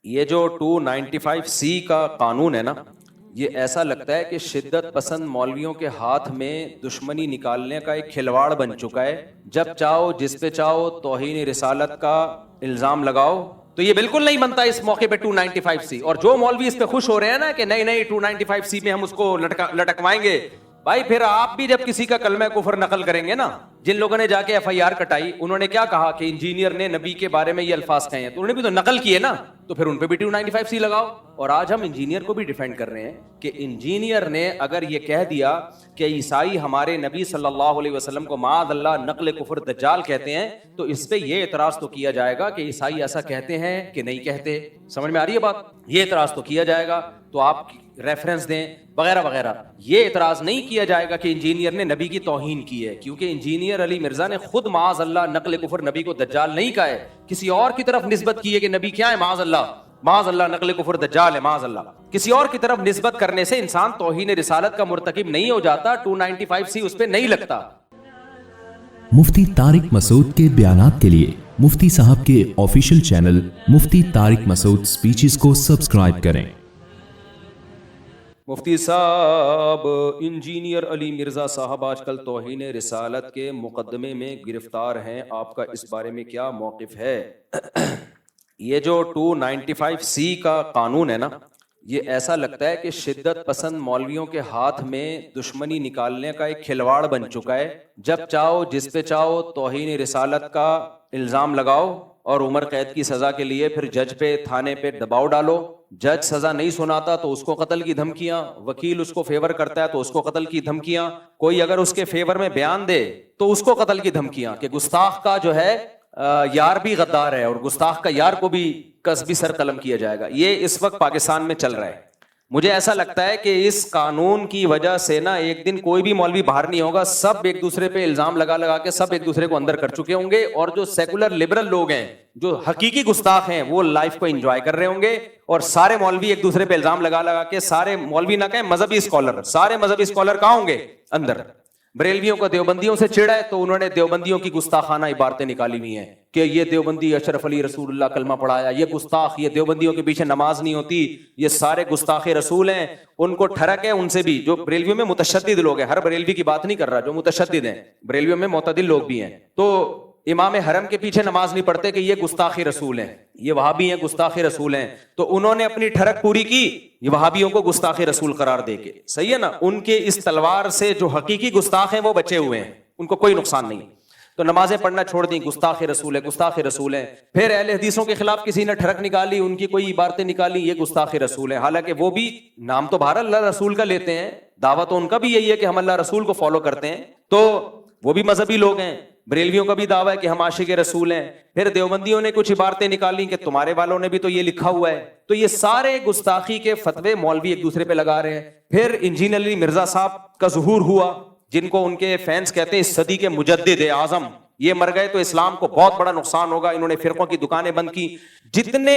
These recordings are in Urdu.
یہ جو 295C کا قانون ہے نا، یہ ایسا لگتا ہے کہ شدت پسند مولویوں کے ہاتھ میں دشمنی نکالنے کا ایک کھلواڑ بن چکا ہے. جب چاہو جس پہ چاہو توہین رسالت کا الزام لگاؤ. تو یہ بالکل نہیں بنتا اس موقع پہ 295C. اور جو مولوی اس پہ خوش ہو رہے ہیں نا کہ نہیں 295C میں ہم اس کو لٹکوائیں گے، بھائی پھر آپ بھی جب کسی کا کلمہ کفر نقل کریں گے نا، جن لوگوں نے جا کے FIR کٹائی انہوں نے کیا کہا کہ انجینئر نے نبی کے بارے میں یہ الفاظ کہے ہیں، تو انہوں نے بھی تو نقل کیے نا، تو پھر ان پہ بھی 295C لگاؤ. اور آج ہم انجینئر کو بھی ڈیفینڈ کر رہے ہیں کہ انجینئر نے اگر یہ کہہ دیا کہ عیسائی ہمارے نبی صلی اللہ علیہ وسلم کو معاذ اللہ نقل کفر دجال کہتے ہیں، تو اس پہ یہ اعتراض تو کیا جائے گا کہ عیسائی ایسا کہتے ہیں کہ نہیں کہتے. سمجھ میں آ رہی ہے بات؟ یہ اعتراض تو کیا جائے گا، تو آپ ریفرنس دیں وغیرہ وغیرہ. یہ اعتراض نہیں کیا جائے گا کہ انجینئر نے نبی کی توہین کی ہے، کیونکہ انجینئر علی مرزا نے خود معاذ اللہ نقل کفر نبی کو دجال نہیں کہا ہے، کسی اور کی طرف نسبت کی ہے کہ نبی کیا ہے، معاذ اللہ نقل کفر دجال ہے، معاذ اللہ. کسی اور کی طرف نسبت کرنے سے انسان توہین رسالت کا مرتکب نہیں ہو جاتا، 295C اس پہ نہیں لگتا. مفتی طارق مسعود کے بیانات کے لیے مفتی صاحب کے آفیشیل چینل مفتی طارق مسعود سپیچز کو سبسکرائب کریں. مفتی صاحب، انجینئر علی مرزا صاحب آج کل توہین رسالت کے مقدمے میں گرفتار ہیں، آپ کا اس بارے میں کیا موقف ہے؟ یہ جو 295C کا قانون ہے نا، یہ ایسا لگتا ہے کہ شدت پسند مولویوں کے ہاتھ میں دشمنی نکالنے کا ایک کھلواڑ بن چکا ہے. جب چاہو جس پہ چاہو توہین رسالت کا الزام لگاؤ اور عمر قید کی سزا کے لیے پھر جج پہ تھانے پہ دباؤ ڈالو. جج سزا نہیں سناتا تو اس کو قتل کی دھمکیاں، وکیل اس کو فیور کرتا ہے تو اس کو قتل کی دھمکیاں، کوئی اگر اس کے فیور میں بیان دے تو اس کو قتل کی دھمکیاں، کہ گستاخ کا جو ہے یار بھی غدار ہے اور گستاخ کا یار کو بھی قصبی سر قلم کیا جائے گا. یہ اس وقت پاکستان میں چل رہا ہے. مجھے ایسا لگتا ہے کہ اس قانون کی وجہ سے نا ایک دن کوئی بھی مولوی باہر نہیں ہوگا، سب ایک دوسرے پہ الزام لگا کے سب ایک دوسرے کو اندر کر چکے ہوں گے، اور جو سیکولر لبرل لوگ ہیں جو حقیقی گستاخ ہیں وہ لائف کو انجوائے کر رہے ہوں گے، اور سارے مولوی ایک دوسرے پہ الزام لگا کے، سارے مولوی نہ کہیں مذہبی اسکالر، سارے مذہبی اسکالر کہاں ہوں گے؟ اندر. بریلویوں کو دیوبندیوں سے چڑھا ہے تو انہوں نے دیوبندیوں کی گستاخانہ عبارتیں نکالی ہوئی ہیں کہ یہ دیوبندی اشرف علی رسول اللہ کلمہ پڑھایا، یہ گستاخ، یہ دیوبندیوں کے پیچھے نماز نہیں ہوتی، یہ سارے گستاخ رسول ہیں. ان کو ٹھڑک ہے ان سے بھی، جو بریلویوں میں متشدد لوگ ہیں، ہر بریلوی کی بات نہیں کر رہا، جو متشدد ہیں بریلویوں میں معتدل لوگ بھی ہیں، تو امام حرم کے پیچھے نماز نہیں پڑھتے کہ یہ گستاخی رسول ہیں، یہ وہابی ہیں گستاخی رسول ہیں. تو انہوں نے اپنی ٹھڑک پوری کی یہ وہابیوں کو گستاخی رسول قرار دے کے. صحیح ہے نا؟ ان کے اس تلوار سے جو حقیقی گستاخ ہیں وہ بچے ہوئے ہیں، ان کو کوئی نقصان نہیں. تو نمازیں پڑھنا چھوڑ دیں، گستاخ رسول ہے، گستاخ رسول ہیں. پھر اہل حدیثوں کے خلاف کسی نے ٹھڑک نکالی، ان کی کوئی عبارتیں نکالی، یہ گستاخ رسول ہے. حالانکہ وہ بھی نام تو بہر اللہ رسول کا لیتے ہیں، دعویٰ تو ان کا بھی یہی ہے کہ ہم اللہ رسول کو فالو کرتے ہیں، تو وہ بھی مذہبی لوگ ہیں. بریلویوں کا بھی دعویٰ ہے کہ ہم عاشق رسول ہیں. پھر دیوبندیوں نے کچھ عبارتیں نکالی کہ تمہارے والوں نے بھی تو یہ لکھا ہوا ہے. تو یہ سارے گستاخی کے فتوے مولوی ایک دوسرے پہ لگا رہے ہیں. پھر انجینئر علی مرزا صاحب کا ظہور ہوا، جن کو ان کے فینس کہتے ہیں اس صدی کے مجدد اعظم. یہ مر گئے تو اسلام کو بہت بڑا نقصان ہوگا. انہوں نے فرقوں کی دکانیں بند کی. جتنے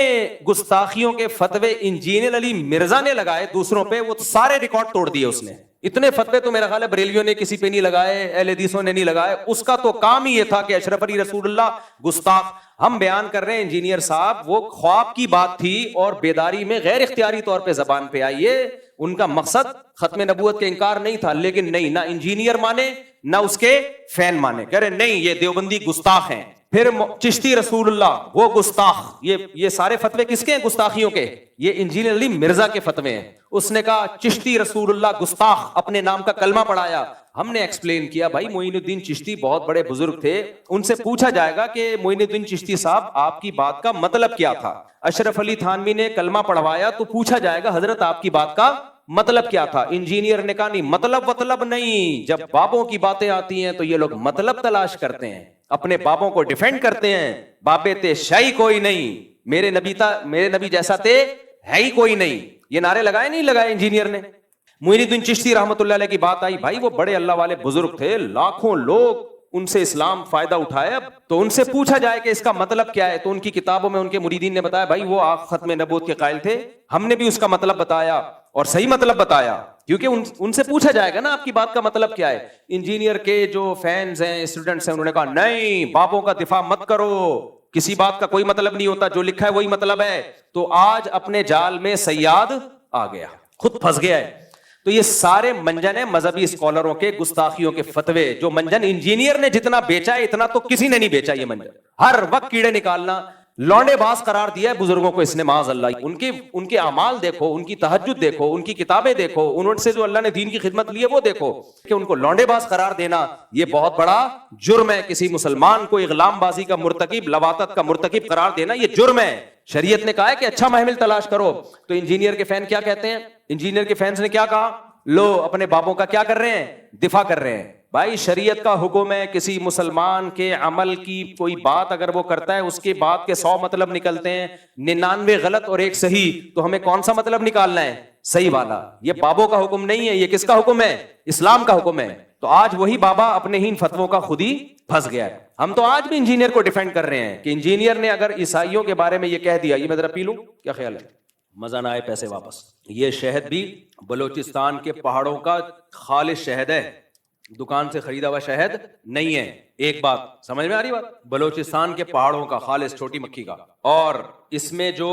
گستاخیوں کے فتوے انجینئر علی مرزا نے لگائے دوسروں پہ، وہ سارے ریکارڈ توڑ دیے اس نے. اتنے فتوے تو میرا خیال ہے بریلویوں نے کسی پہ نہیں لگائے، اہل حدیثوں نے نہیں لگائے. اس کا تو کام ہی یہ تھا کہ اشرف علی رسول اللہ گستاخ. ہم بیان کر رہے ہیں انجینئر صاحب وہ خواب کی بات تھی اور بیداری میں غیر اختیاری طور پہ زبان پہ آئی ہے. ان کا مقصد ختم نبوت کے انکار نہیں تھا، لیکن نہیں، نہ انجینئر مانے نہ اس کے فین مانے، کہہ رہے نہیں یہ دیوبندی گستاخ ہیں. پھر چشتی رسول اللہ وہ گستاخ. یہ سارے فتوے کس کے ہیں؟ گستاخیوں کے. یہ انجینئر علی مرزا کے فتوے ہیں. اس نے کہا چشتی رسول اللہ گستاخ، اپنے نام کا کلمہ پڑھایا. ہم نے ایکسپلین کیا بھائی معین الدین چشتی بہت بڑے بزرگ تھے، ان سے پوچھا جائے گا کہ معین الدین چشتی صاحب آپ کی بات کا مطلب کیا تھا. اشرف علی تھانوی نے کلمہ پڑھوایا تو پوچھا جائے گا حضرت آپ کی بات کا مطلب کیا تھا. انجینئر نے کہا نہیں، مطلب نہیں. جب بابوں کی باتیں آتی ہیں تو یہ لوگ مطلب تلاش کرتے ہیں، اپنے بابوں کو ڈیفینڈ کرتے ہیں. بابے تے شاہی کوئی نہیں، میرے نبی جیسا تے ہے ہی کوئی نہیں. یہ نعرے لگائے نہیں لگائے انجینئر نے. معین الدین چشتی رحمۃ اللہ علیہ کی بات آئی، بھائی وہ بڑے اللہ والے بزرگ تھے، لاکھوں لوگ ان سے اسلام فائدہ اٹھایا. تو ان سے پوچھا جائے کہ اس کا مطلب کیا ہے، تو ان کی کتابوں میں ان کے مریدین نے بتایا بھائی وہ آپ ختم نبوت کے قائل تھے، ہم نے بھی اس کا مطلب بتایا اور صحیح مطلب بتایا. کیونکہ ان سے پوچھا جائے گا نا آپ کی بات کا مطلب کیا ہے. انجینئر کے جو فینز ہیں، اسٹوڈنٹس ہیں، انہوں نے کہا نہیں بابوں کا دفاع مت کرو، کسی بات کا کوئی مطلب نہیں ہوتا, جو لکھا ہے وہی مطلب ہے. تو آج اپنے جال میں سیاد آ گیا, خود پھنس گیا ہے. تو یہ سارے منجن ہیں مذہبی اسکالروں کے, گستاخیوں کے فتوے. جو منجن انجینئر نے جتنا بیچا ہے اتنا تو کسی نے نہیں بیچا. یہ منجن ہر وقت کیڑے نکالنا, لونڈے باز قرار دیا ہے بزرگوں کو اس نے, معاذ اللہ. ان کے اعمال دیکھو, ان کی تہجد دیکھو, ان کی کتابیں دیکھو, انہوں سے جو اللہ نے دین کی خدمت لی ہے وہ دیکھو, کہ ان کو لونڈے باز قرار دینا یہ بہت بڑا جرم ہے. کسی مسلمان کو اغلام بازی کا مرتکب, لواطت کا مرتکب قرار دینا یہ جرم ہے. شریعت نے کہا ہے کہ اچھا محمل تلاش کرو. تو انجینئر کے فین کیا کہتے ہیں؟ انجینئر کے فینس نے کیا کہا؟ لو اپنے بابوں کا کیا کر رہے ہیں؟ دفاع کر رہے ہیں. بھائی شریعت کا حکم ہے, کسی مسلمان کے عمل کی کوئی بات اگر وہ کرتا ہے اس کے بعد کے 100 مطلب نکلتے ہیں, 99 غلط اور 1 صحیح, تو ہمیں کون سا مطلب نکالنا ہے؟ صحیح والا. یہ بابوں کا حکم نہیں ہے, یہ کس کا حکم ہے؟ اسلام کا حکم ہے. تو آج وہی بابا اپنے ہی ان فتووں کا خود ہی پھنس گیا ہے. ہم تو آج بھی انجینئر کو ڈیفینڈ کر رہے ہیں کہ انجینئر نے اگر عیسائیوں کے بارے میں یہ کہہ دیا, یہ میں ذرا پی لوں, کیا خیال ہے؟ مزہ نہ آئے پیسے واپس. یہ شہد بھی بلوچستان کے پہاڑوں کا خالص شہد ہے, دکان سے خریدا ہوا شہد نہیں ہے. ایک بات سمجھ میں آ رہی بات؟ بلوچستان کے پہاڑوں کا خالص, چھوٹی مکھی کا. اور اس میں جو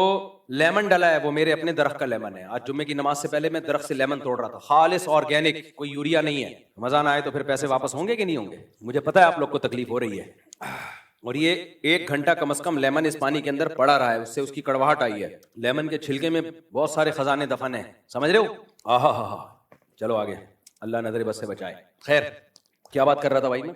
لیمن ڈلا ہے وہ میرے اپنے درخت کا لیمن ہے. آج جمعے کی نماز سے پہلے میں درخت سے لیمن توڑ رہا تھا, خالص آرگینک, کوئی یوریا نہیں ہے. مزہ نہ آئے تو پھر پیسے واپس ہوں گے کہ نہیں ہوں گے؟ مجھے پتا ہے آپ لوگ کو تکلیف ہو رہی ہے. اور یہ 1 گھنٹہ کم از کم لیمن اس پانی کے اندر پڑا رہا ہے, اس سے اس کی کڑواہٹ آئی ہے. لیمن کے چھلکے میں بہت سارے خزانے دفن ہیں, سمجھ رہے ہو؟ آہا ہا ہا. چلو آگے, اللہ نظر بس سے بچائے. خیر کیا بات کر رہا تھا بھائی میں؟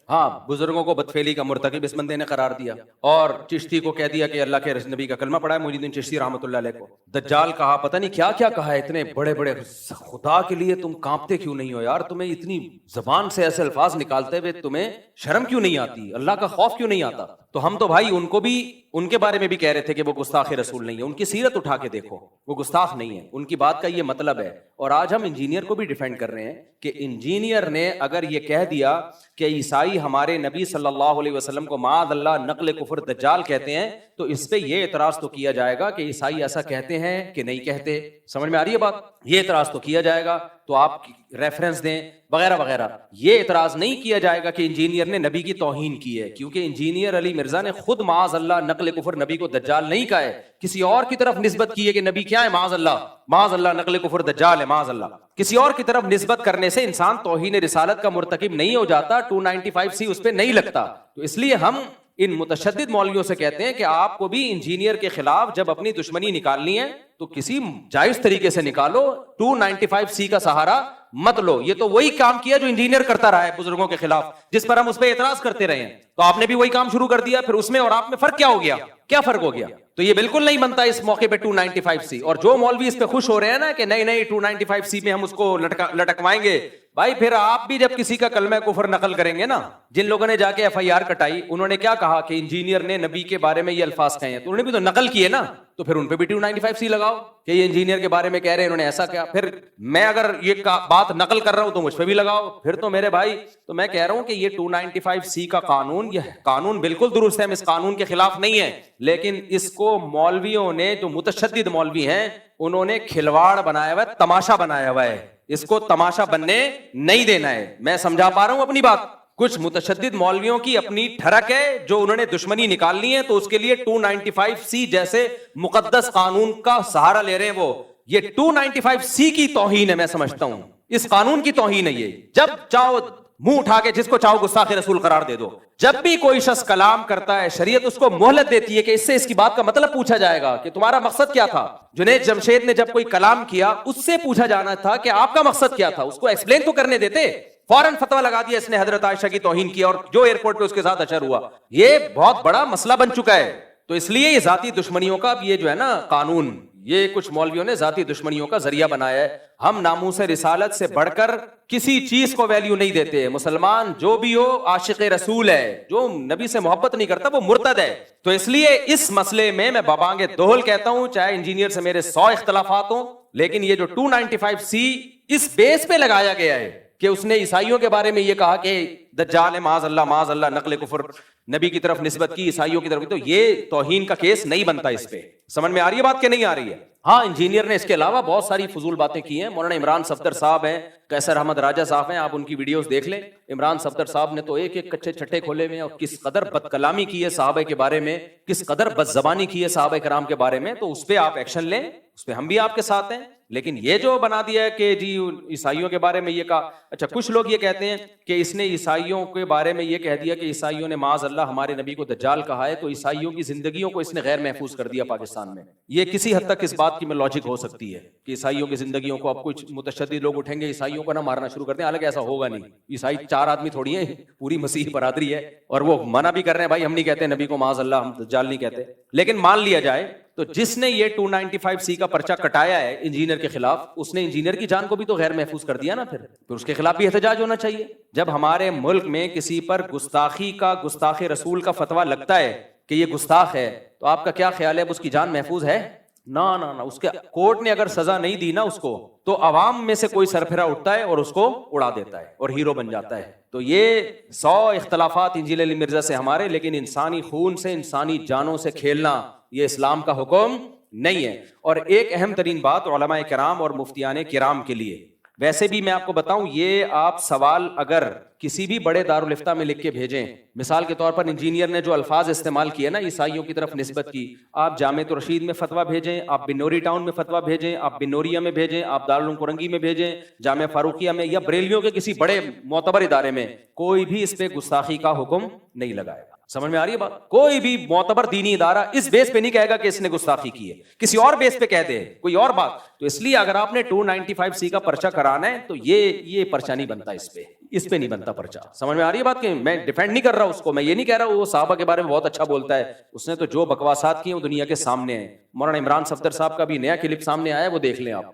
ہاں, بزرگوں کو بدفعلی کا مرتکب اس بندے نے قرار دیا, اور چشتی کو کہہ دیا کہ اللہ کے نبی کا کلمہ پڑھا ہے, محی الدین چشتی رحمۃ اللہ علیہ کو. دجال کہا, پتہ نہیں کیا کیا کہا ہے. اتنے بڑے بڑے, خدا کے لیے تم کانپتے کیوں نہیں ہو یار؟ تمہیں اتنی زبان سے ایسے الفاظ نکالتے ہوئے تمہیں شرم کیوں نہیں آتی؟ اللہ کا خوف کیوں نہیں آتا؟ تو ہم تو بھائی ان کو بھی, ان کے بارے میں بھی کہہ رہے تھے کہ وہ گستاخ رسول نہیں ہے. ان کی سیرت اٹھا کے دیکھو, وہ گستاخ نہیں ہے, ان کی بات کا یہ مطلب ہے. اور آج ہم انجینئر کو بھی ڈیفینڈ کر رہے ہیں کہ انجینئر نے اگر یہ کہہ دیا کہ عیسائی ہمارے نبی صلی اللہ علیہ وسلم کو معاذ اللہ نقل کفر دجال کہتے ہیں, تو اس پہ یہ اعتراض تو کیا جائے گا کہ عیسائی ایسا کہتے ہیں کہ نہیں کہتے. سمجھ میں آ رہی ہے بات؟ یہ اعتراض تو کیا جائے گا, تو آپ ریفرنس دیں وغیرہ وغیرہ. یہ اعتراض نہیں کیا جائے گا کہ انجینئر نے نبی کی توہین کی ہے, کیونکہ انجینئر علی مرزا نے خود معاذ اللہ نقل کفر نبی کو دجال نہیں کہا ہے, کسی اور کی طرف نسبت کی ہے کہ نبی کیا ہے, معاذ اللہ نقل کفر دجال ہے, معاذ اللہ. کسی اور کی طرف نسبت کرنے سے انسان توہین رسالت کا مرتکب نہیں ہو جاتا, 295C اس پہ نہیں لگتا. تو اس لیے ہم ان متشدد مولویوں سے کہتے ہیں کہ آپ کو بھی انجینئر کے خلاف جب اپنی دشمنی نکالنی ہے تو کسی جائز طریقے سے نکالو, 295C کا سہارا مت لو. یہ تو وہی کام کیا جو انجینئر کرتا رہا ہے بزرگوں کے خلاف, جس پر ہم اس پہ اعتراض کرتے رہے ہیں. تو آپ نے بھی وہی کام شروع کر دیا, پھر اس میں اور آپ میں فرق کیا ہو گیا؟ کیا فرق ہو گیا؟ تو یہ بالکل نہیں بنتا اس موقع پہ 295C. اور جو مولوی اس پہ خوش ہو رہے ہیں نا کہ نہیں 295C میں ہم اس کو لٹکوائیں گے, بھائی پھر آپ بھی جب کسی کا کلمہ کفر نقل کریں گے نا, جن لوگوں نے جا کے FIR کٹائی, انہوں نے کیا کہا کہ انجینئر نے نبی کے بارے میں یہ الفاظ کہے ہیں, تو انہوں نے بھی تو نقل کیے نا, تو پھر ان پہ بھی 295C لگاؤ کہ یہ انجینئر کے بارے میں کہہ رہے ہیں, انہوں نے ایسا کیا. پھر میں اگر یہ بات نقل کر رہا ہوں تو مجھ پہ بھی لگاؤ. پھر تو میرے بھائی, تو میں کہہ رہا ہوں کہ یہ 295C کا قانون, یہ قانون بالکل درست ہے, ہم اس قانون کے خلاف نہیں ہے, لیکن اس کو مولویوں نے, جو متشدد مولوی ہیں, انہوں نے کھلواڑ بنایا ہوا ہے, تماشا بنایا ہوا ہے. اس کو تماشا بننے نہیں دینا ہے. میں سمجھا پا رہا ہوں اپنی بات؟ کچھ متشدد مولویوں کی اپنی ٹھڑک ہے, جو انہوں نے دشمنی نکالنی ہے, تو اس کے لیے 295C جیسے مقدس قانون کا سہارا لے رہے ہیں. وہ یہ 295C کی توہین ہے, میں سمجھتا ہوں اس قانون کی توہین ہے یہ. جب چاہو منہ اٹھا کے جس کو چاہو گستاخ رسول قرار دے دو. جب بھی کوئی شخص کلام کرتا ہے, شریعت اس کو مہلت دیتی ہے کہ اس سے اس کی بات کا مطلب پوچھا جائے گا کہ تمہارا مقصد کیا تھا. جنید جمشید نے جب کوئی کلام کیا, اس سے پوچھا جانا تھا کہ آپ کا مقصد کیا تھا, اس کو ایکسپلین تو کرنے دیتے. فوراً فتویٰ لگا دیا اس نے, حضرت عائشہ کی توہین کی, اور جو ایئرپورٹ پہ اس کے ساتھ اشر ہوا. یہ بہت بڑا مسئلہ بن چکا ہے. تو اس لیے یہ ذاتی دشمنیوں کا یہ جو ہے نا قانون, یہ کچھ مولویوں نے ذاتی دشمنیوں کا ذریعہ بنایا ہے. ہم ناموس رسالت سے بڑھ کر کسی چیز کو ویلیو نہیں دیتے. مسلمان جو بھی ہو عاشق رسول ہے, جو نبی سے محبت نہیں کرتا وہ مرتد ہے. تو اس لیے اس مسئلے میں بابانگ دوہل کہتا ہوں, چاہے انجینئر سے میرے 100 اختلافات ہوں, لیکن یہ جو 295C اس بیس پہ لگایا گیا ہے کہ اس نے عیسائیوں کے بارے میں یہ کہا کہ دجال ہے, معاذ اللہ نقل کفر نبی کی طرف نسبت کی, عیسائیوں کی طرف, تو یہ توہین کا کیس نہیں بنتا اس پہ. سمجھ میں آ رہی ہے بات کہ نہیں آ رہی ہے؟ ہاں انجینئر نے اس کے علاوہ بہت ساری فضول باتیں کی ہیں. مولانا عمران صفدر صاحب ہیں, قیصر احمد راجہ صاحب ہیں, آپ ان کی ویڈیوز دیکھ لیں. عمران صفدر صاحب نے تو ایک ایک کچے چھٹے کھولے ہوئے ہیں, اور کس قدر بد کلامی کی ہے صحابہ کے بارے میں, کس قدر بد زبانی کی ہے صحابہ کرام کے بارے میں. تو اس پہ آپ ایکشن لیں, اس پہ ہم بھی آپ کے ساتھ ہیں. لیکن یہ جو بنا دیا ہے کہ جی عیسائیوں کے بارے میں یہ کہا, اچھا کچھ لوگ یہ کہتے ہیں کہ اس نے عیسائیوں کے بارے میں یہ کہہ دیا کہ عیسائیوں نے معاذ اللہ ہمارے نبی کو دجال کہا ہے, تو عیسائیوں کی زندگیوں کو اس نے غیر محفوظ کر دیا پاکستان میں. یہ کسی حد تک اس بات کی میں لاجک ہو سکتی ہے کہ عیسائیوں کی زندگیوں کو اب کچھ متشدد لوگ اٹھیں گے, عیسائیوں کو نہ مارنا شروع کر دیں. حالانکہ ایسا ہوگا نہیں, عیسائی 4 آدمی تھوڑی ہیں, پوری مسیحی برادری ہے, اور وہ منع بھی کر رہے ہیں بھائی ہم نہیں کہتے نبی کو معاذ اللہ, ہم دجال نہیں کہتے. لیکن مان لیا جائے تو جس نے یہ 295C کا پرچہ کٹایا ہے انجینئر کے خلاف, اس نے انجینئر کی جان کو بھی تو غیر محفوظ کر دیا نا. پھر اس کے خلاف بھی احتجاج ہونا چاہیے. جب ہمارے ملک میں کسی پر گستاخی کا, گستاخ رسول کا فتویٰ لگتا ہے کہ یہ گستاخ ہے, تو آپ کا کیا خیال ہے, اب اس کی جان محفوظ ہے؟ نہ نہ نہ, اس کے کورٹ نے اگر سزا نہیں دی نا اس کو, تو عوام میں سے کوئی سرپھرا اٹھتا ہے اور اس کو اڑا دیتا ہے اور ہیرو بن جاتا ہے. تو یہ 100 اختلافات انجینئر علی مرزا سے ہمارے, لیکن انسانی خون سے, انسانی جانوں سے کھیلنا یہ اسلام کا حکم نہیں ہے. اور ایک اہم ترین بات علماء کرام اور مفتیان کرام کے لیے, ویسے بھی میں آپ کو بتاؤں, یہ آپ سوال اگر کسی بھی بڑے دارالفتہ میں لکھ کے بھیجیں, مثال کے طور پر انجینئر نے جو الفاظ استعمال کیے نا عیسائیوں کی طرف نسبت کی, آپ جامعۃ الرشید میں فتویٰ بھیجیں, آپ بنوری ٹاؤن میں فتویٰ بھیجیں, آپ بنوریا میں بھیجیں, آپ دارالعلوم کرنگی میں بھیجیں, جامعہ فاروقیہ میں, یا بریلویوں کے کسی بڑے معتبر ادارے میں, کوئی بھی اس پہ گستاخی کا حکم نہیں لگائے گا. سمجھ میں آ رہی ہے بات؟ کوئی بھی معتبر دینی ادارہ اس بیس پہ نہیں کہے گا کہ اس نے گستاخی کی ہے, کسی اور بیس پہ کہہ دے کوئی اور بات. تو اس لیے اگر آپ نے 295C کا پرچہ کرانا ہے تو یہ پرچہ نہیں بنتا, اس پہ نہیں بنتا پرچہ. سمجھ میں آ رہی ہے بات؟ کہ میں ڈیفینڈ نہیں کر رہا اس کو, میں یہ نہیں کہہ رہا وہ صحابہ کے بارے میں بہت اچھا بولتا ہے, اس نے تو جو بکواسات کی ہیں وہ دنیا کے سامنے ہیں. مولانا عمران صفدر صاحب کا بھی نیا کلپ سامنے آیا ہے, وہ دیکھ لیں آپ.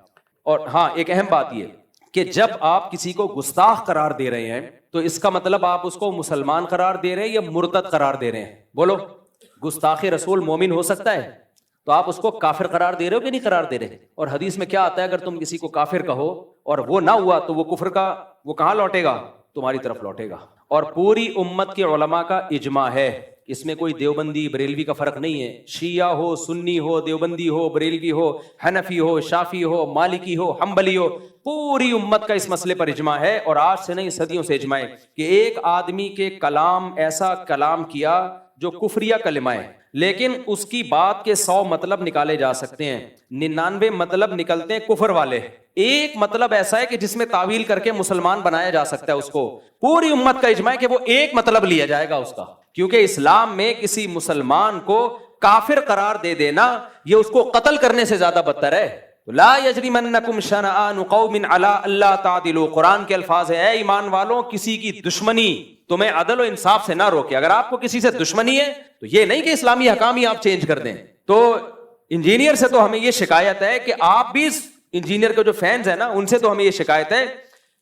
اور ہاں ایک اہم بات یہ کہ جب آپ کسی کو گستاخ قرار دے رہے ہیں تو اس کا مطلب آپ اس کو مسلمان قرار دے رہے ہیں یا مرتد قرار دے رہے ہیں؟ بولو. گستاخ رسول مومن ہو سکتا ہے, تو آپ اس کو کافر قرار دے رہے ہو کہ نہیں قرار دے رہے؟ اور حدیث میں کیا آتا ہے, اگر تم کسی کو کافر کہو اور وہ نہ ہوا تو وہ کفر کا وہ کہاں لوٹے گا؟ تمہاری طرف لوٹے گا. اور پوری امت کے علماء کا اجماع ہے, اس میں کوئی دیوبندی بریلوی کا فرق نہیں ہے. شیعہ ہو, سنی ہو, دیوبندی ہو, بریلوی ہو, حنفی ہو, شافعی ہو, مالکی ہو, حنبلی ہو, پوری امت کا اس مسئلے پر اجماع ہے. اور آج سے نہیں صدیوں سے اجماع ہے کہ ایک آدمی کے کلام ایسا کلام کیا جو کفریہ کلمہ ہے, لیکن اس کی بات کے 100 مطلب نکالے جا سکتے ہیں, 99 مطلب نکلتے ہیں کفر والے, ایک مطلب ایسا ہے کہ جس میں تعویل کر کے مسلمان بنایا جا سکتا ہے اس کو. پوری امت کا اجماع ہے کہ وہ ایک مطلب لیا جائے گا اس کا, کیونکہ اسلام میں کسی مسلمان کو کافر قرار دے دینا یہ اس کو قتل کرنے سے زیادہ بدتر ہے. لا یجرمنکم شنآن قوم علی الا تعدلوا, قرآن کے الفاظ ہے, اے ایمان والوں کسی کی دشمنی تمہیں عدل و انصاف سے نہ روکے. اگر آپ کو کسی سے دشمنی ہے تو یہ نہیں کہ اسلامی حکام ہی آپ چینج کر دیں. تو انجینئر سے تو ہمیں یہ شکایت ہے کہ آپ بھی انجینئر کے جو فینز ہیں نا, ان سے تو ہمیں یہ شکایت ہے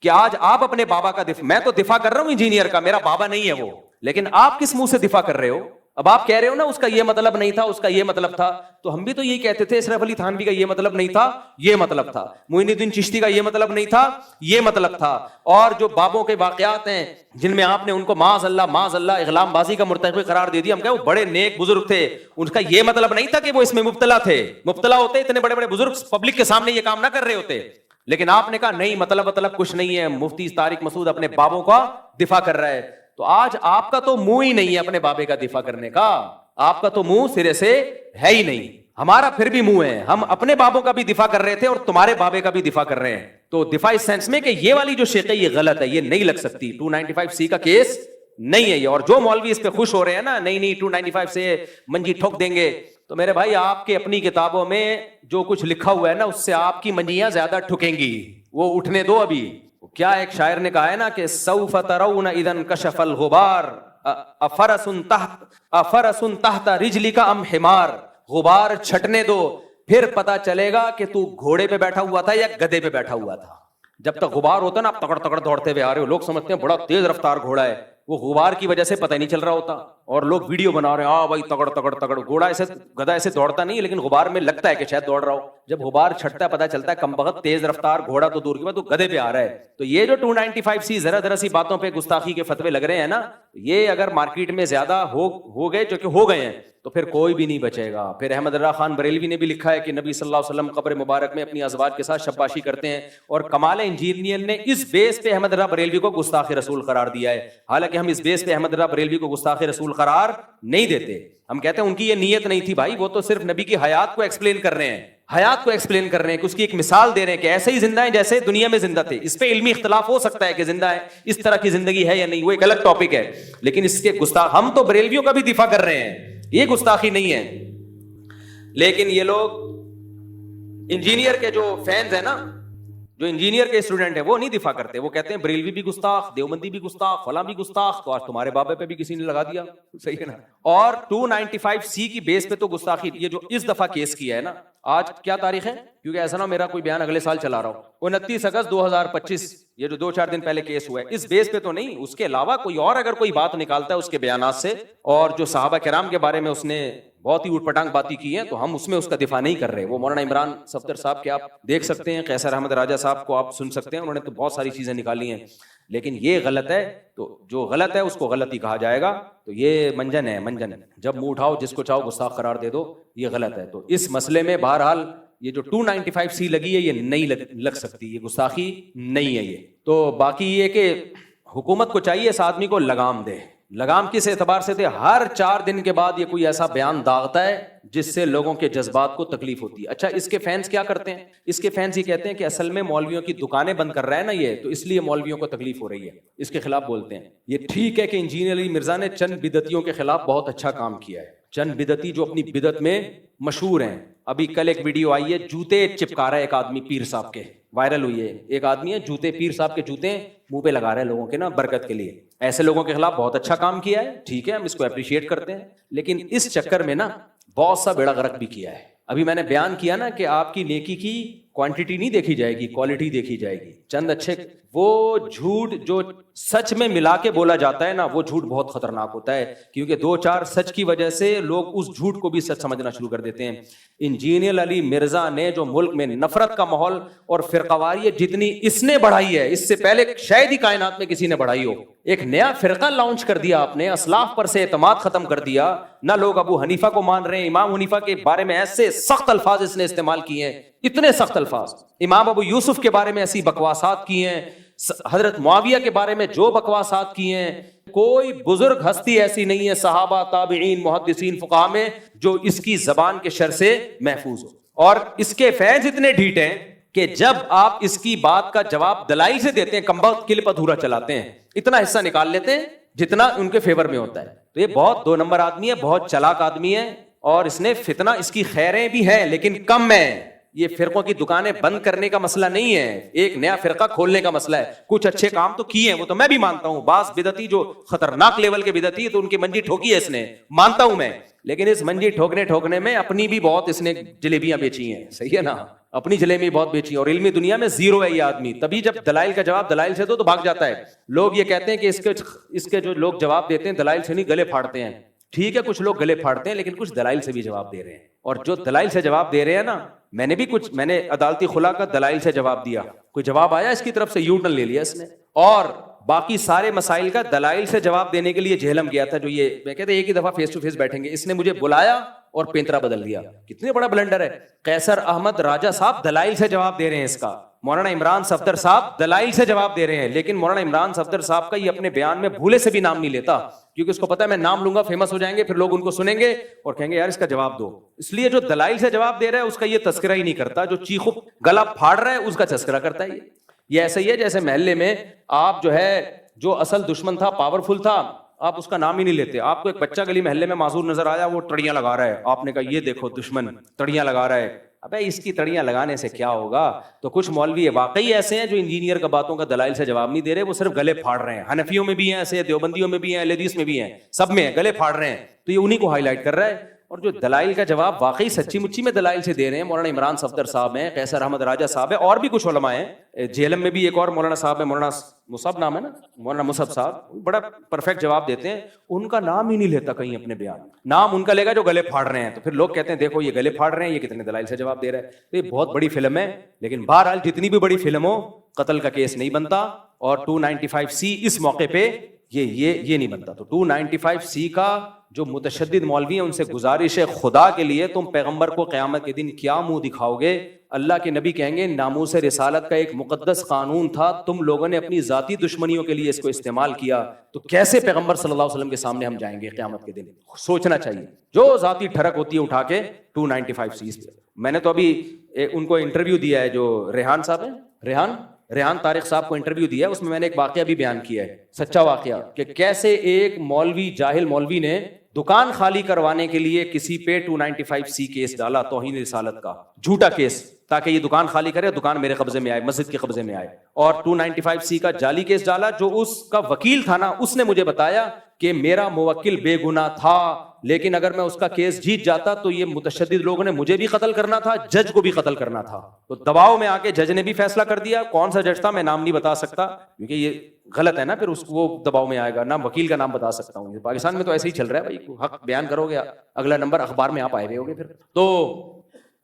کہ آج آپ اپنے بابا کا دفاع, میں تو دفاع کر رہا ہوں انجینئر کا, میرا بابا نہیں ہے وہ, لیکن آپ کس منہ سے دفاع کر رہے ہو؟ اب آپ کہہ رہے ہو نا اس کا یہ مطلب نہیں تھا, اس کا یہ مطلب تھا, تو ہم بھی تو یہی کہتے تھے اشرف علی تھانوی کا یہ مطلب نہیں تھا, یہ مطلب تھا, معین الدین چشتی کا یہ مطلب نہیں تھا, یہ مطلب تھا. اور جو بابوں کے واقعات ہیں جن میں آپ نے ان کو معاذ اللہ اغلام بازی کا مرتکب قرار دے دیا, ہم کہے وہ بڑے نیک بزرگ تھے, ان کا یہ مطلب نہیں تھا کہ وہ اس میں مبتلا تھے. مبتلا ہوتے اتنے بڑے بڑے بزرگ پبلک کے سامنے یہ کام نہ کر رہے ہوتے, لیکن آپ نے کہا نہیں مطلب کچھ نہیں ہے, مفتی طارق مسعود اپنے بابوں کا دفاع کر رہا ہے. تو آج آپ کا تو منہ ہی نہیں ہے اپنے بابے کا دفاع کرنے کا, آپ کا تو منہ سرے سے ہے ہی نہیں. ہمارا پھر بھی منہ ہے, ہم اپنے بابوں کا بھی دفاع کر رہے تھے اور تمہارے بابے کا بھی دفاع کر رہے ہیں. تو دفاع اس سینس میں کہ یہ والی جو شیخ ہے یہ غلط ہے, یہ نہیں لگ سکتی, 295C کا کیس نہیں ہے یہ. اور جو مولوی اس پہ خوش ہو رہے ہیں نا, نہیں 295 سے منجی ٹھوک دیں گے, تو میرے بھائی آپ کے اپنی کتابوں میں جو کچھ لکھا ہوا ہے نا اس سے آپ کی منجیاں زیادہ ٹھکیں گی, وہ اٹھنے دو ابھی. کیا ایک شاعر نے کہا ہے نا کہ سوف ترون اذا انکشف الغبار افرس تحت رجلک ام حمار, غبار چھٹنے دو پھر پتا چلے گا کہ تو گھوڑے پہ بیٹھا ہوا تھا یا گدھے پہ بیٹھا ہوا تھا. جب تک غبار ہوتا نا آپ تکڑ تکڑ دوڑتے ہوئے آ رہے ہو, لوگ سمجھتے ہیں بڑا تیز رفتار گھوڑا ہے, وہ غبار کی وجہ سے پتہ نہیں چل رہا ہوتا, اور لوگ ویڈیو بنا رہے ہیں بھائی تگڑ تگڑ تگڑ, گھوڑا ایسے گدھا ایسے دوڑتا نہیں, لیکن غبار میں لگتا ہے کہ شاید دوڑ رہا ہو. جب غبار چھٹتا ہے پتہ چلتا ہے کمبخت تیز رفتار گھوڑا تو دور کی بات، تو گدھے پہ آ رہا ہے. تو یہ جو 295C ذرا سی باتوں پہ گستاخی کے فتوے لگ رہے ہیں نا، یہ اگر مارکیٹ میں زیادہ ہو گئے، جو کہ ہو گئے ہیں، تو پھر کوئی بھی نہیں بچے گا. پھر احمد رضا خان بریلوی نے بھی لکھا ہے کہ نبی صلی اللہ علیہ وسلم قبر مبارک میں اپنی ازواج کے ساتھ شباشی کرتے ہیں، اور کمال انجینئر نے اس بیس پہ احمد رضا بریلوی کو گستاخ رسول قرار دیا ہے. حالانکہ ہم اس بیس پہ احمد رضا بریلوی کو گستاخ رسول قرار نہیں دیتے. ہم کہتے ہیں ان کی یہ نیت نہیں تھی بھائی، وہ تو صرف نبی کی حیات کو ایکسپلین کر رہے ہیں، حیات کو ایکسپلین کر رہے ہیں، کہ اس کی ایک مثال دے رہے ہیں کہ ایسے ہی زندہ ہیں جیسے دنیا میں زندہ تھے. اس پہ علمی اختلاف ہو سکتا ہے کہ زندہ ہے، اس طرح کی زندگی ہے یا نہیں، وہ ایک الگ ٹاپک ہے. لیکن اس کے گستاخ، ہم تو بریلویوں کا بھی دفاع کر رہے ہیں، یہ گستاخی نہیں ہے. لیکن یہ لوگ انجینئر کے جو فینز ہیں نا، جو انجینئر کے اسٹوڈنٹ ہیں، وہ نہیں دفاع کرتے. وہ کہتے ہیں بریلوی بھی گستاخ، دیوبندی بھی گستاخ، فلاں بھی گستاخ. تو آج تمہارے بابے پہ بھی کسی نے لگا دیا، صحیح ہے نا. اور 295C کی بیس پہ تو گستاخی. یہ جو اس دفعہ کیس کیا ہے نا، آج کیا تاریخ ہے؟ کیونکہ ایسا نہ میرا کوئی بیان اگلے سال چلا رہا ہوں. 29 اگست 2025، یہ جو 2-4 دن پہلے کیس ہوا ہے، اس بیس پہ تو نہیں. اس کے علاوہ کوئی اور اگر کوئی بات نکالتا ہے اس کے بیانات سے، اور جو صحابہ کرام کے بارے میں اس نے بہت ہی اوٹ پٹانگ باتیں کی ہیں، تو ہم اس میں اس کا دفاع نہیں کر رہے. وہ مولانا عمران صفدر صاحب کے آپ دیکھ سکتے ہیں، قیصر احمد راجہ صاحب کو آپ سن سکتے ہیں، انہوں نے تو بہت ساری چیزیں نکالی ہیں. لیکن یہ غلط ہے، تو جو غلط ہے اس کو غلط ہی کہا جائے گا. تو یہ منجن ہے، منجن ہے. جب منہ اٹھاؤ جس کو چاہو گستاخ قرار دے دو، یہ غلط ہے. تو اس مسئلے میں بہرحال یہ جو 295C لگی ہے، یہ نہیں لگ سکتی، یہ گستاخی نہیں ہے. یہ تو باقی یہ کہ حکومت کو چاہیے اس آدمی کو لگام دے. لگام کس اعتبار سے دے؟ ہر 4 دن کے بعد یہ کوئی ایسا بیان داغتا ہے جس سے لوگوں کے جذبات کو تکلیف ہوتی ہے. اچھا، اس کے فینس کیا کرتے ہیں؟ اس کے فینس یہ کہتے ہیں کہ اصل میں مولویوں کی دکانیں بند کر رہا ہے نا یہ، تو اس لیے مولویوں کو تکلیف ہو رہی ہے، اس کے خلاف بولتے ہیں. یہ ٹھیک ہے کہ انجینئر علی مرزا نے چند بدعتیوں کے خلاف بہت اچھا کام کیا ہے. چند بدعتی جو اپنی بدعت میں مشہور ہیں. ابھی کل ایک ویڈیو آئی ہے، جوتے چپکا رہا ہے ایک آدمی پیر صاحب کے، وائرل ہوئی ہے. ایک آدمی ہے جوتے، پیر صاحب کے جوتے منہ پہ لگا رہے ہیں لوگوں کے نا برکت کے لیے. ایسے لوگوں کے خلاف بہت اچھا کام کیا ہے، ٹھیک ہے، ہم اس کو اپریشیٹ کرتے ہیں. لیکن اس چکر میں نا بہت سا بیڑا غرق بھی کیا ہے. ابھی میں نے بیان کیا نا کہ آپ کی نیکی کی کوانٹٹی نہیں دیکھی جائے گی، کوالٹی دیکھی جائے گی. چند اچھے، وہ جھوٹ جو سچ میں ملا کے بولا جاتا ہے نا، وہ جھوٹ بہت خطرناک ہوتا ہے، کیونکہ 2-4 سچ کی وجہ سے لوگ اس جھوٹ کو بھی سچ سمجھنا شروع کر دیتے ہیں. انجینئر علی مرزا نے جو ملک میں نفرت کا ماحول اور فرقواریت جتنی اس نے بڑھائی ہے، اس سے پہلے شاید ہی کائنات میں کسی نے بڑھائی ہو. ایک نیا فرقہ لانچ کر دیا آپ نے، اسلاف پر سے اعتماد ختم کر دیا. نہ لوگ ابو حنیفہ کو مان رہے ہیں، امام حنیفہ کے بارے میں ایسے سخت الفاظ اس نے استعمال کیے ہیں، اتنے سخت الفاظ. امام ابو یوسف کے بارے میں ایسی بکواسات کی ہیں، حضرت معاویہ کے بارے میں جو بکواسات کی ہیں. کوئی بزرگ ہستی ایسی نہیں ہے صحابہ، تابعین، محدثین، فقہاء میں جو اس کی زبان کے شر سے محفوظ ہو. اور اس کے فیض اتنے ڈھیٹ ہیں کہ جب آپ اس کی بات کا جواب دلائل سے دیتے ہیں، کمبخت کلپ ادھورا چلاتے ہیں، اتنا حصہ نکال لیتے ہیں جتنا ان کے فیور میں ہوتا ہے. تو یہ بہت 2 نمبر آدمی ہے، بہت چلاک آدمی ہے، اور اس نے فتنہ، اس کی خیریں بھی ہیں لیکن کم ہیں. یہ فرقوں کی دکانیں بند کرنے کا مسئلہ نہیں ہے، ایک نیا فرقہ کھولنے کا مسئلہ ہے. کچھ اچھے کام تو کیے ہیں، وہ تو میں بھی مانتا ہوں. بعض بدعتی جو خطرناک لیول کے بدعتی ہے تو ان کی منجی ٹھوکی ہے اس نے، مانتا ہوں میں. لیکن اس منجی ٹھوکنے میں اپنی بھی بہت اس نے جلیبیاں بیچی ہیں، صحیح ہے نا، اپنی جلیبی بہت بیچی. اور علمی دنیا میں زیرو ہے یہ آدمی. تبھی جب دلائل کا جواب دلائل سے دو تو بھاگ جاتا ہے. لوگ یہ کہتے ہیں کہ اس کے جو لوگ جواب دیتے ہیں دلائل سے نہیں، گلے پھاڑتے ہیں. ٹھیک ہے، کچھ لوگ گلے پھاڑتے ہیں لیکن کچھ دلائل سے بھی جواب دے رہے ہیں. اور جو دلائل سے جواب دے رہے ہیں نا، میں نے عدالتی خلا کا دلائل سے جواب دیا، کوئی جواب آیا اس کی طرف سے، یو ٹرن لے لیا اس نے. اور باقی سارے مسائل کا دلائل سے جواب دینے کے لیے جہلم گیا تھا. جو یہ میں کہتے ایک ہی دفعہ فیس ٹو فیس بیٹھیں گے، اس نے مجھے بلایا اور پینترا بدل دیا. کتنے بڑا بلنڈر ہے. قیصر احمد راجہ صاحب دلائل سے جواب دے رہے ہیں اس کا، مولانا عمران صفدر صاحب دلائل سے جواب دے رہے ہیں. لیکن مولانا عمران صفدر صاحب کا یہ اپنے بیان میں بھولے سے بھی نام نہیں لیتا، کیونکہ اس کو پتا ہے میں نام لوں گا فیمس ہو جائیں گے، پھر لوگ ان کو سنیں گے اور کہیں گے یار اس کا جواب دو. اس لیے جو دلائل سے جواب دے رہا ہے اس کا یہ تذکرہ ہی نہیں کرتا، جو چیخو گلا پھاڑ رہا ہے اس کا تذکرہ کرتا ہے. یہ ایسا ہی ہے جیسے محلے میں آپ جو اصل دشمن تھا، پاورفل تھا، آپ اس کا نام ہی نہیں لیتے. آپ کو ایک بچہ گلی محلے میں معذور نظر آیا، وہ تڑیاں لگا رہا ہے، آپ نے کہا یہ دیکھو دشمن تڑیاں لگا رہا ہے. ابے اس کی تڑیاں لگانے سے کیا ہوگا؟ تو کچھ مولوی واقعی ایسے ہیں جو انجینئر کا باتوں کا دلائل سے جواب نہیں دے رہے، وہ صرف گلے پھاڑ رہے ہیں. حنفیوں میں بھی ہیں ایسے، دیوبندیوں میں بھی ہیں، اہل حدیث میں بھی ہیں، سب میں گلے پھاڑ رہے ہیں. تو یہ انہی کو ہائی لائٹ کر رہا ہے. اور جو دلائل کا جواب واقعی سچی مچی میں دلائل سے دے رہے ہیں، مولانا عمران صفدر صاحب ہیں، قیصر احمد راجہ صاحب ہیں، اور بھی کچھ علماء ہیں. جہلم میں بھی ایک اور مولانا صاحب ہیں، مولانا مصعب نام ہے نا، مولانا مصعب صاحب بڑا پرفیکٹ جواب دیتے ہیں. ان کا نام ہی نہیں لیتا کہیں اپنے بیان میں. نام ان کا لے گا جو گلے پھاڑ رہے ہیں, تو پھر لوگ کہتے ہیں دیکھو یہ گلے پھاڑ رہے ہیں, یہ کتنے دلائل سے جواب دے رہا ہے. تو یہ بہت بڑی فلم ہے, لیکن بہرحال جتنی بھی بڑی فلم ہو قتل کا کیس نہیں بنتا, اور 295C اس موقع پہ یہ نہیں بنتا. تو 295C کا جو متشدد مولوی ہیں ان سے گزارش ہے خدا کے لیے, تم پیغمبر کو قیامت کے دن کیا منہ دکھاؤ گے؟ اللہ کے نبی کہیں گے ناموس رسالت کا ایک مقدس قانون تھا, تم لوگوں نے اپنی ذاتی دشمنیوں کے لیے اس کو استعمال کیا, تو کیسے پیغمبر صلی اللہ علیہ وسلم کے سامنے ہم جائیں گے قیامت کے دن؟ سوچنا چاہیے. جو ذاتی ٹھڑک ہوتی ہے اٹھا کے 295C پہ. میں نے تو ابھی ان کو انٹرویو دیا ہے, جو ریحان صاحب ہیں, ریحان طارق صاحب کو انٹرویو دیا ہے, اس میں نے ایک واقعہ بھی بیان کیا ہے, سچا واقعہ, کہ کیسے ایک مولوی, جاہل مولوی نے دکان خالی کروانے کے لیے کسی پہ 295C کیس ڈالا, توہین رسالت کا جھوٹا کیس, تاکہ یہ دکان خالی کرے, دکان میرے قبضے میں آئے, مسجد کے قبضے میں آئے. اور 295C کا جعلی کیس ڈالا. جو اس کا وکیل تھا نا, اس نے مجھے بتایا کہ میرا موکل بے گناہ تھا, لیکن اگر میں اس کا کیس جیت جاتا تو یہ متشدد لوگوں نے مجھے بھی قتل کرنا تھا, جج کو بھی قتل کرنا تھا. تو دباؤ میں آ کے جج نے بھی فیصلہ کر دیا. کون سا جج تھا میں نام نہیں بتا سکتا کیونکہ یہ غلط ہے نا, پھر اس وہ دباؤ میں آئے گا. نہ وکیل کا نام بتا سکتا ہوں. پاکستان میں تو ایسے ہی چل رہا ہے بھائی, حق بیان کرو گے اگلا نمبر اخبار میں آپ آئے ہوئے ہوگے. پھر تو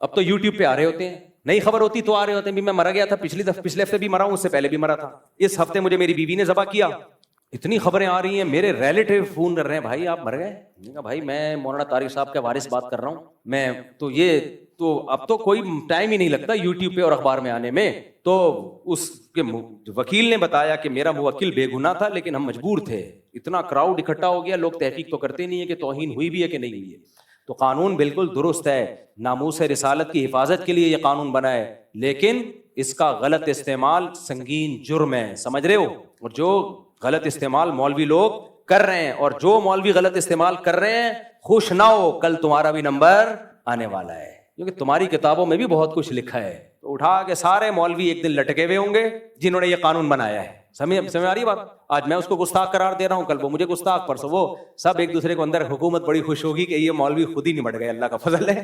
اب تو یوٹیوب پہ آ رہے ہوتے ہیں, نئی خبر ہوتی تو آ رہے ہوتے ہیں. بھی میں مرا گیا تھا پچھلے ہفتے بھی مرا ہوں, اس سے پہلے بھی مرا تھا, اس ہفتے مجھے میری بیوی نے ذبح کیا. اتنی خبریں آ رہی ہیں, میرے ریلیٹیو فون کر رہے ہیں, بھائی آپ مر گئے. میں نے کہا بھائی میں مولانا طارق صاحب کے وارث بات کر رہا ہوں. میں تو اب تو کوئی ٹائم ہی نہیں لگتا یوٹیوب پہ اور اخبار میں آنے میں. تو اس کے وکیل نے بتایا کہ میرا موکل بے گناہ تھا, لیکن ہم مجبور تھے. اتنا کراؤڈ اکٹھا ہو گیا, لوگ تحقیق تو کرتے نہیں ہے کہ توہین ہوئی بھی ہے کہ نہیں ہوئی ہے. تو قانون بالکل درست ہے, ناموس رسالت کی حفاظت کے لیے یہ قانون بنا ہے, لیکن اس کا غلط استعمال سنگین جرم ہے, سمجھ رہے ہو. اور جو غلط استعمال مولوی لوگ کر رہے ہیں, اور جو مولوی غلط استعمال کر رہے ہیں, خوش نہ ہو, کل تمہارا بھی نمبر آنے والا ہے, کیونکہ تمہاری کتابوں میں بھی بہت کچھ لکھا ہے. تو اٹھا کے سارے مولوی ایک دن لٹکے ہوئے ہوں گے جنہوں نے یہ قانون بنایا ہے. سمجھ آ رہی بات؟ آج میں اس کو گستاخ قرار دے رہا ہوں, کل وہ مجھے گستاخ, پرسوں وہ, سب ایک دوسرے کو اندر. حکومت بڑی خوش ہوگی کہ یہ مولوی خود ہی نمٹ گئے, اللہ کا فضل ہے,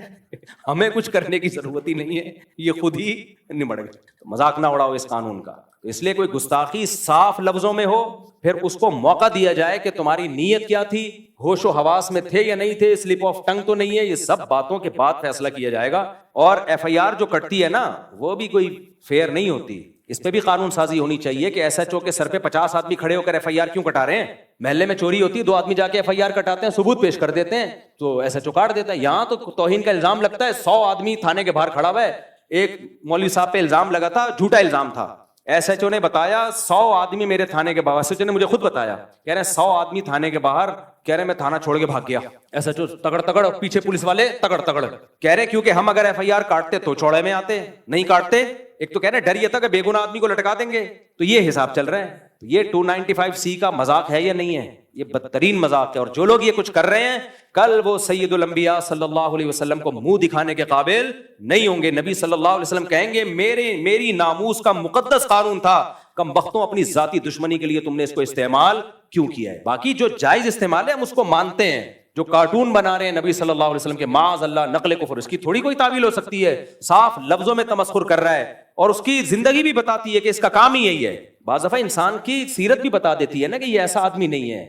ہمیں کچھ کرنے کی ضرورت ہی نہیں ہے, یہ خود ہی نمٹ گئے. مذاق نہ اڑاؤ اس قانون کا. تو اس لیے کوئی گستاخی صاف لفظوں میں ہو, پھر اس کو موقع دیا جائے کہ تمہاری نیت کیا تھی, ہوش و حواس میں تھے یا نہیں تھے, سلپ آف ٹنگ تو نہیں ہے, یہ سب باتوں کے بعد فیصلہ کیا جائے گا. اور FIR جو کٹتی ہے نا, وہ بھی کوئی فیئر نہیں ہوتی. اس پہ بھی قانون سازی ہونی چاہیے کہ SHO کے سر پہ 50 آدمی کھڑے ہو کر FIR کیوں کٹا رہے ہیں. محلے میں چوری ہوتی ہے, 2 آدمی جا کے FIR کٹاتے ہیں, ثبوت پیش کر دیتے ہیں, تو SHO کاٹ دیتا ہے. یہاں تو توہین کا الزام لگتا ہے, 100 آدمی تھانے کے باہر کھڑا ہوا ہے. ایک مولوی صاحب پہ الزام لگا تھا, جھوٹا الزام تھا. SHO نے بتایا 100 آدمی میرے تھانے کے باہر, SHO نے مجھے خود بتایا, کہہ رہے ہیں 100 آدمی تھانے کے باہر, کہہ رہے ہیں میں تھانہ چھوڑ کے بھاگ گیا. SHO تگڑ, پیچھے پولیس والے تگڑ, کہہ رہے کیونکہ ہم اگر FIR کاٹتے تو چوڑے میں آتے, نہیں کاٹتے. ایک تو کہہ رہے ڈر یہ تھا کہ بے گناہ آدمی کو لٹکا دیں گے, تو یہ حساب چل رہا ہے. یہ 295C کا مذاق ہے یا نہیں ہے؟ یہ بدترین مذاق ہے. اور جو لوگ یہ کچھ کر رہے ہیں, کل وہ سید الانبیاء صلی اللہ علیہ وسلم کو منہ دکھانے کے قابل نہیں ہوں گے. نبی صلی اللہ علیہ وسلم کہیں گے میری ناموس کا مقدس قانون تھا, کم بختوں اپنی ذاتی دشمنی کے لیے تم نے اس کو استعمال کیوں کیا ہے. باقی جو جائز استعمال ہے ہم اس کو مانتے ہیں. جو کارٹون بنا رہے ہیں نبی صلی اللہ علیہ وسلم کے, معاذ اللہ, نقل کفر, اس کی تھوڑی کوئی تعویل ہو سکتی ہے. صاف لفظوں میں تمسخر کر رہا ہے, اور اس کی زندگی بھی بتاتی ہے کہ اس کا کام ہی یہی ہے. بعض دفعہ انسان کی سیرت بھی بتا دیتی ہے نا کہ یہ ایسا آدمی نہیں ہے,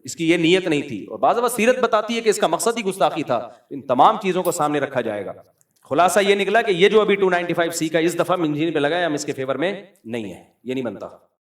اس کی یہ نیت نہیں تھی. اور بعض دفعہ سیرت بتاتی ہے کہ اس کا مقصد ہی گستاخی تھا. ان تمام چیزوں کو سامنے رکھا جائے گا. خلاصہ یہ نکلا کہ یہ جو ابھی 295C کا اس دفعہ منجین پہ لگا ہے, ہم اس کے فیور میں نہیں ہے, یہ نہیں بنتا.